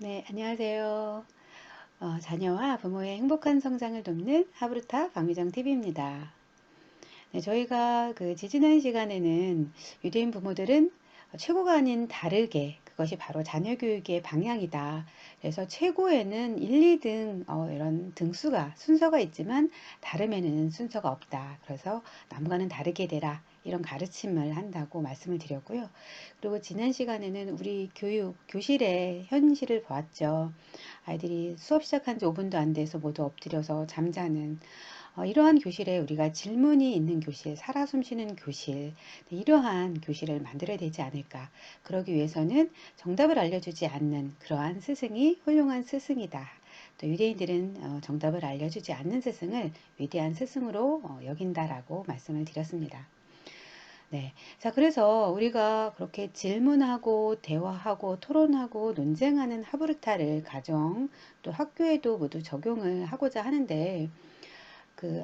네, 안녕하세요. 자녀와 부모의 행복한 성장을 돕는 하브루타 박미정 TV입니다. 네, 저희가 지지난 시간에는 유대인 부모들은 최고가 아닌 다르게 그것이 바로 자녀 교육의 방향이다. 그래서 최고에는 1, 2등 이런 등수가 순서가 있지만 다름에는 순서가 없다. 그래서 남과는 다르게 되라. 이런 가르침을 한다고 말씀을 드렸고요. 그리고 지난 시간에는 우리 교실의 현실을 보았죠. 아이들이 수업 시작한 지 5분도 안 돼서 모두 엎드려서 잠자는 이러한 교실에 우리가 질문이 있는 교실, 살아 숨쉬는 교실, 네, 이러한 교실을 만들어야 되지 않을까. 그러기 위해서는 정답을 알려주지 않는 그러한 스승이 훌륭한 스승이다. 또 유대인들은 정답을 알려주지 않는 스승을 위대한 스승으로 여긴다라고 말씀을 드렸습니다. 네. 자, 그래서 우리가 그렇게 질문하고 대화하고 토론하고 논쟁하는 하브르타를 가정 또 학교에도 모두 적용을 하고자 하는데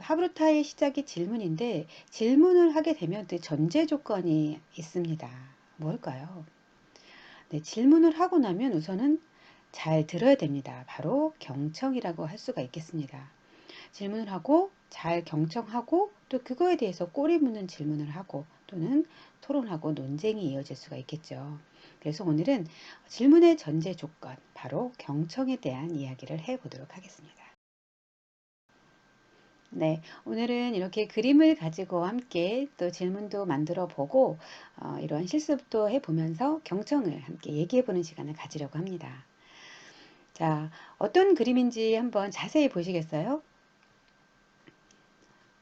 하브루타의 시작이 질문인데 질문을 하게 되면 그 전제 조건이 있습니다. 뭘까요? 네, 질문을 하고 나면 우선은 잘 들어야 됩니다. 바로 경청이라고 할 수가 있겠습니다. 질문을 하고 잘 경청하고 또 그거에 대해서 꼬리 묻는 질문을 하고 또는 토론하고 논쟁이 이어질 수가 있겠죠. 그래서 오늘은 질문의 전제 조건, 바로 경청에 대한 이야기를 해보도록 하겠습니다. 네, 오늘은 이렇게 그림을 가지고 함께 또 질문도 만들어 보고 이런 실습도 해보면서 경청을 함께 얘기해 보는 시간을 가지려고 합니다. 자, 어떤 그림인지 한번 자세히 보시겠어요?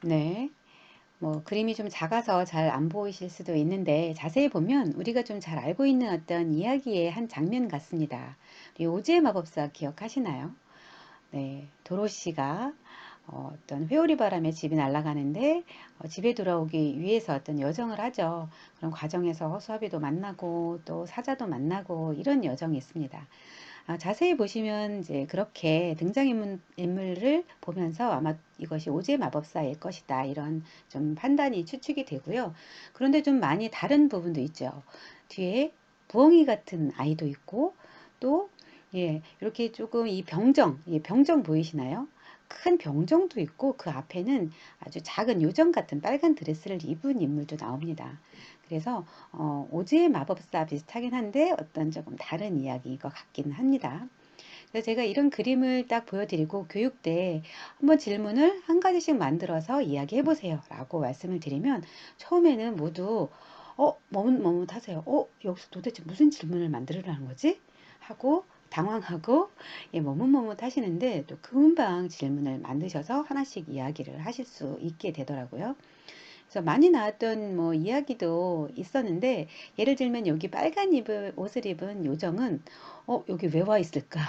네, 뭐 그림이 좀 작아서 잘 안 보이실 수도 있는데 자세히 보면 우리가 좀 잘 알고 있는 어떤 이야기의 한 장면 같습니다. 우리 오즈의 마법사 기억하시나요? 네, 도로시가 떤 회오리 바람에 집이 날아가는데 집에 돌아오기 위해서 어떤 여정을 하죠. 그런 과정에서 허수아비도 만나고 또 사자도 만나고 이런 여정이 있습니다. 자세히 보시면 이제 그렇게 등장인물을 보면서 아마 이것이 오즈의 마법사일 것이다. 이런 좀 판단이 추측이 되고요. 그런데 좀 많이 다른 부분도 있죠. 뒤에 부엉이 같은 아이도 있고 또 예, 이렇게 조금 이 병정, 예, 병정 보이시나요? 큰 병정도 있고 그 앞에는 아주 작은 요정 같은 빨간 드레스를 입은 인물도 나옵니다. 그래서 오즈의 마법사 비슷하긴 한데 어떤 조금 다른 이야기인 것 같긴 합니다. 그래서 제가 이런 그림을 딱 보여드리고 교육 때 한번 질문을 한 가지씩 만들어서 이야기해 보세요 라고 말씀을 드리면 처음에는 모두 머뭇머뭇하세요. 여기서 도대체 무슨 질문을 만들으라는 거지? 하고 당황하고 예, 머뭇머뭇하시는데 또 금방 질문을 만드셔서 하나씩 이야기를 하실 수 있게 되더라고요. 그래서 많이 나왔던 뭐 이야기도 있었는데 예를 들면 여기 빨간 옷을 입은 요정은 여기 왜 와 있을까?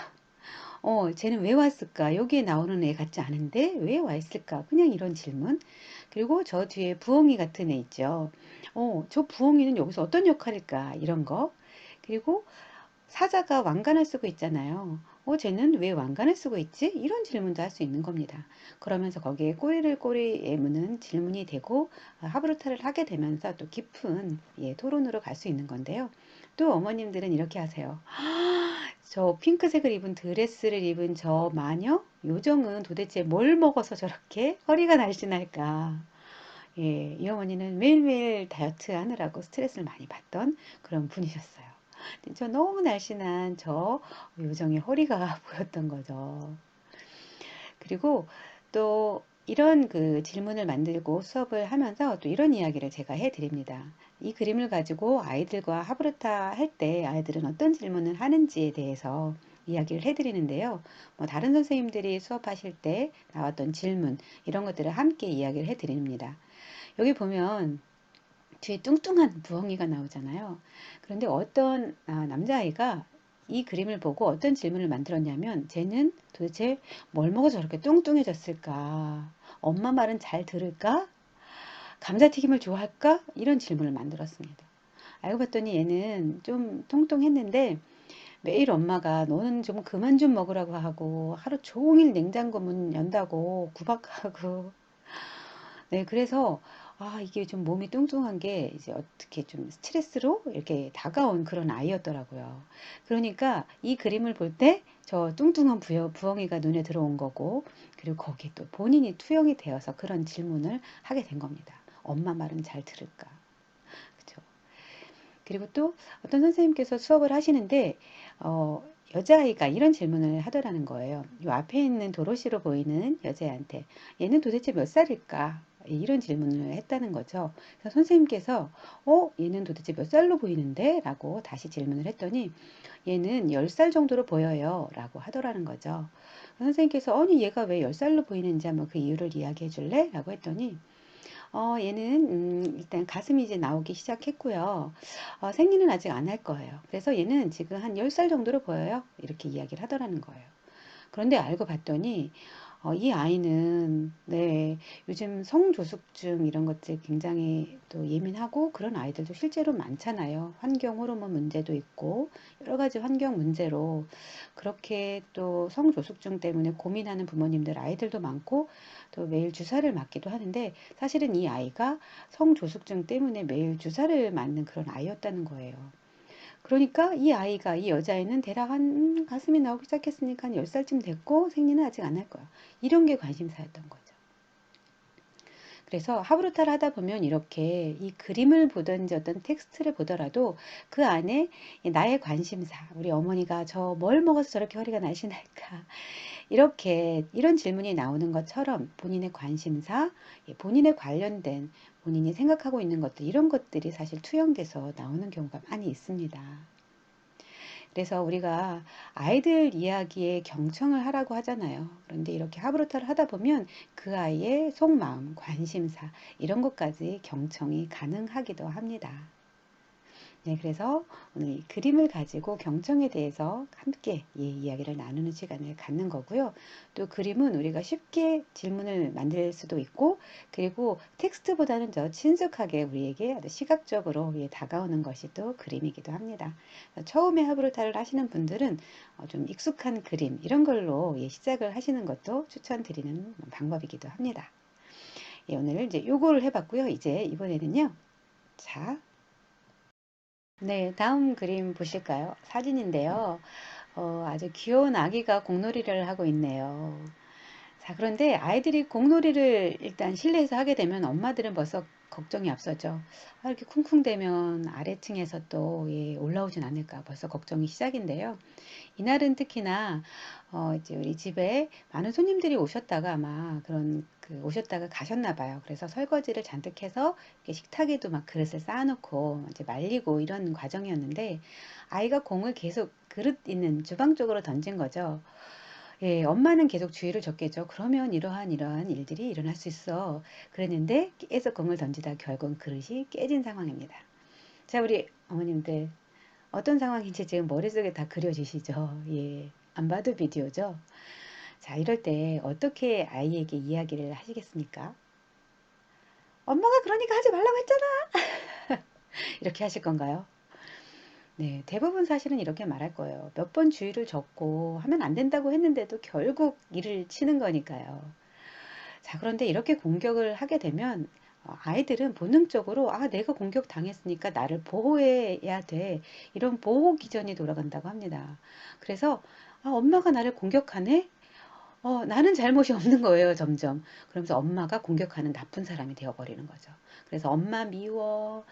쟤는 왜 왔을까? 여기에 나오는 애 같지 않은데 왜 와 있을까? 그냥 이런 질문. 그리고 저 뒤에 부엉이 같은 애 있죠. 저 부엉이는 여기서 어떤 역할일까? 이런 거. 그리고 사자가 왕관을 쓰고 있잖아요. 쟤는 왜 왕관을 쓰고 있지? 이런 질문도 할 수 있는 겁니다. 그러면서 거기에 꼬리에 무는 질문이 되고 하브루타를 하게 되면서 또 깊은 예, 토론으로 갈 수 있는 건데요. 또 어머님들은 이렇게 하세요. 저 핑크색을 입은 드레스를 입은 저 마녀? 요정은 도대체 뭘 먹어서 저렇게 허리가 날씬할까? 예, 이 어머니는 매일매일 다이어트 하느라고 스트레스를 많이 받던 그런 분이셨어요. 근데 저 너무 날씬한 저 요정의 허리가 보였던 거죠. 그리고 또 이런 질문을 만들고 수업을 하면서 또 이런 이야기를 제가 해드립니다. 이 그림을 가지고 아이들과 하브르타 할 때 아이들은 어떤 질문을 하는지에 대해서 이야기를 해드리는데요. 뭐 다른 선생님들이 수업하실 때 나왔던 질문 이런 것들을 함께 이야기를 해드립니다. 여기 보면 뒤에 뚱뚱한 부엉이가 나오잖아요. 그런데 어떤 남자아이가 이 그림을 보고 어떤 질문을 만들었냐면 쟤는 도대체 뭘 먹어 저렇게 뚱뚱해졌을까? 엄마 말은 잘 들을까? 감자튀김을 좋아할까? 이런 질문을 만들었습니다. 알고 봤더니 얘는 좀 통통했는데 매일 엄마가 너는 좀 그만 좀 먹으라고 하고 하루 종일 냉장고 문 연다고 구박하고 네, 그래서 이게 좀 몸이 뚱뚱한 게 이제 어떻게 좀 스트레스로 이렇게 다가온 그런 아이였더라고요. 그러니까 이 그림을 볼 때 저 뚱뚱한 부엉이가 눈에 들어온 거고, 그리고 거기에 또 본인이 투영이 되어서 그런 질문을 하게 된 겁니다. 엄마 말은 잘 들을까? 그죠? 그리고 또 어떤 선생님께서 수업을 하시는데, 어, 여자아이가 이런 질문을 하더라는 거예요. 이 앞에 있는 도로시로 보이는 여자애한테 얘는 도대체 몇 살일까? 이런 질문을 했다는 거죠. 그래서 선생님께서 얘는 도대체 몇 살로 보이는데? 라고 다시 질문을 했더니 얘는 10살 정도로 보여요. 라고 하더라는 거죠. 선생님께서 아니 얘가 왜 10살로 보이는지 한번 그 이유를 이야기해 줄래? 라고 했더니 얘는 일단 가슴이 이제 나오기 시작했고요. 생리는 아직 안 할 거예요. 그래서 얘는 지금 한 10살 정도로 보여요. 이렇게 이야기를 하더라는 거예요. 그런데 알고 봤더니 이 아이는 네, 요즘 성조숙증 이런 것들 굉장히 또 예민하고 그런 아이들도 실제로 많잖아요. 환경 호르몬 문제도 있고 여러 가지 환경 문제로 그렇게 또 성조숙증 때문에 고민하는 부모님들 아이들도 많고 또 매일 주사를 맞기도 하는데 사실은 이 아이가 성조숙증 때문에 매일 주사를 맞는 그런 아이였다는 거예요. 그러니까 이 아이가, 이 여자애는 대략 한 가슴이 나오기 시작했으니까 한 10살쯤 됐고 생리는 아직 안 할 거야. 이런 게 관심사였던 거죠. 그래서 하브루타를 하다 보면 이렇게 이 그림을 보든지 어떤 텍스트를 보더라도 그 안에 나의 관심사, 우리 어머니가 저 뭘 먹어서 저렇게 허리가 날씬할까? 이렇게 이런 질문이 나오는 것처럼 본인의 관심사, 본인에 관련된 본인이 생각하고 있는 것들, 이런 것들이 사실 투영돼서 나오는 경우가 많이 있습니다. 그래서 우리가 아이들 이야기에 경청을 하라고 하잖아요. 그런데 이렇게 하브루타를 하다 보면 그 아이의 속마음, 관심사, 이런 것까지 경청이 가능하기도 합니다. 네, 그래서 오늘 이 그림을 가지고 경청에 대해서 함께 이야기를 나누는 시간을 갖는 거고요. 또 그림은 우리가 쉽게 질문을 만들 수도 있고, 그리고 텍스트보다는 더 친숙하게 우리에게 아주 시각적으로 다가오는 것이 또 그림이기도 합니다. 처음에 하브루타를 하시는 분들은 좀 익숙한 그림, 이런 걸로 시작을 하시는 것도 추천드리는 방법이기도 합니다. 오늘 이제 요거를 해봤고요. 이제 이번에는요. 자, 네, 다음 그림 보실까요? 사진인데요. 아주 귀여운 아기가 공놀이를 하고 있네요. 자, 그런데 아이들이 공놀이를 일단 실내에서 하게 되면 엄마들은 벌써 걱정이 앞서죠. 이렇게 쿵쿵대면 아래층에서 또 올라오진 않을까 벌써 걱정이 시작인데요. 이날은 특히나 이제 우리 집에 많은 손님들이 오셨다가 아마 그런 오셨다가 가셨나 봐요. 그래서 설거지를 잔뜩 해서 이렇게 식탁에도 막 그릇을 쌓아놓고 이제 말리고 이런 과정이었는데 아이가 공을 계속 그릇 있는 주방 쪽으로 던진 거죠. 예, 엄마는 계속 주의를 줬겠죠. 그러면 이러한 일들이 일어날 수 있어. 그랬는데 계속 공을 던지다 결국은 그릇이 깨진 상황입니다. 자, 우리 어머님들 어떤 상황인지 지금 머릿속에 다 그려지시죠? 예. 안 봐도 비디오죠? 자, 이럴 때 어떻게 아이에게 이야기를 하시겠습니까? 엄마가 그러니까 하지 말라고 했잖아! 이렇게 하실 건가요? 네, 대부분 사실은 이렇게 말할 거예요. 몇 번 주의를 줬고 하면 안 된다고 했는데도 결국 일을 치는 거니까요. 자, 그런데 이렇게 공격을 하게 되면 아이들은 본능적으로 내가 공격 당했으니까 나를 보호해야 돼. 이런 보호 기전이 돌아간다고 합니다. 그래서 엄마가 나를 공격하네? 나는 잘못이 없는 거예요, 점점. 그러면서 엄마가 공격하는 나쁜 사람이 되어버리는 거죠. 그래서 엄마 미워,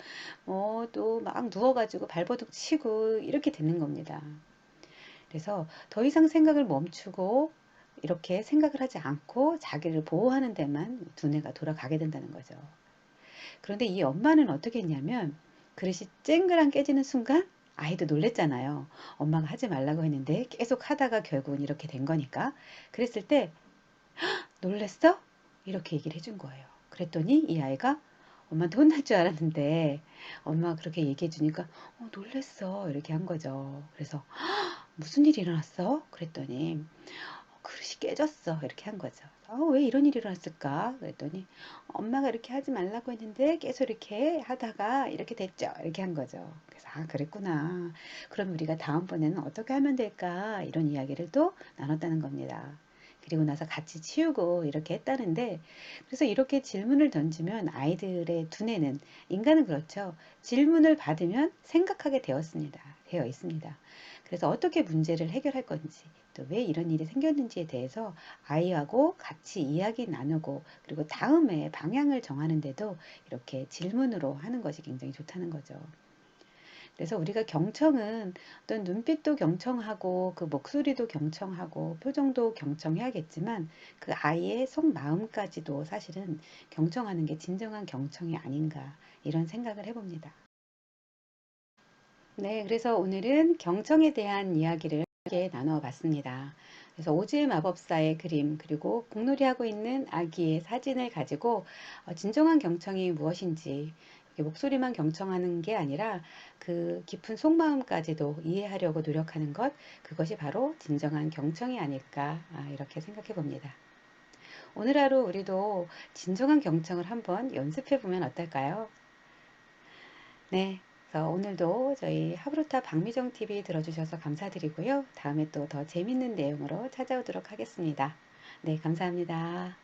또 막 누워가지고 발버둥 치고 이렇게 되는 겁니다. 그래서 더 이상 생각을 멈추고 이렇게 생각을 하지 않고 자기를 보호하는 데만 두뇌가 돌아가게 된다는 거죠. 그런데 이 엄마는 어떻게 했냐면 그릇이 쨍그랑 깨지는 순간 아이도 놀랬잖아요. 엄마가 하지 말라고 했는데 계속 하다가 결국은 이렇게 된 거니까. 그랬을 때 놀랬어? 이렇게 얘기를 해준 거예요. 그랬더니 이 아이가 엄마한테 혼날 줄 알았는데 엄마가 그렇게 얘기해 주니까 놀랬어 이렇게 한 거죠. 그래서 무슨 일이 일어났어? 그랬더니 그릇이 깨졌어. 이렇게 한 거죠. 왜 이런 일이 일어났을까? 그랬더니 엄마가 이렇게 하지 말라고 했는데 계속 이렇게 하다가 이렇게 됐죠. 이렇게 한 거죠. 그래서 그랬구나. 그럼 우리가 다음번에는 어떻게 하면 될까? 이런 이야기를 또 나눴다는 겁니다. 그리고 나서 같이 치우고 이렇게 했다는데, 그래서 이렇게 질문을 던지면 아이들의 두뇌는, 인간은 그렇죠. 질문을 받으면 생각하게 되어 있습니다. 그래서 어떻게 문제를 해결할 건지, 또 왜 이런 일이 생겼는지에 대해서 아이하고 같이 이야기 나누고, 그리고 다음에 방향을 정하는데도 이렇게 질문으로 하는 것이 굉장히 좋다는 거죠. 그래서 우리가 경청은 어떤 눈빛도 경청하고 그 목소리도 경청하고 표정도 경청해야겠지만, 그 아이의 속마음까지도 사실은 경청하는 게 진정한 경청이 아닌가, 이런 생각을 해봅니다. 네, 그래서 오늘은 경청에 대한 이야기를 함께 나누어 봤습니다. 그래서 오즈의 마법사의 그림, 그리고 공놀이하고 있는 아기의 사진을 가지고 진정한 경청이 무엇인지, 이렇게 목소리만 경청하는 게 아니라 그 깊은 속마음까지도 이해하려고 노력하는 것, 그것이 바로 진정한 경청이 아닐까, 이렇게 생각해 봅니다. 오늘 하루 우리도 진정한 경청을 한번 연습해 보면 어떨까요? 네. 그래서 오늘도 저희 하브루타 박미정 TV 들어주셔서 감사드리고요. 다음에 또 더 재밌는 내용으로 찾아오도록 하겠습니다. 네, 감사합니다.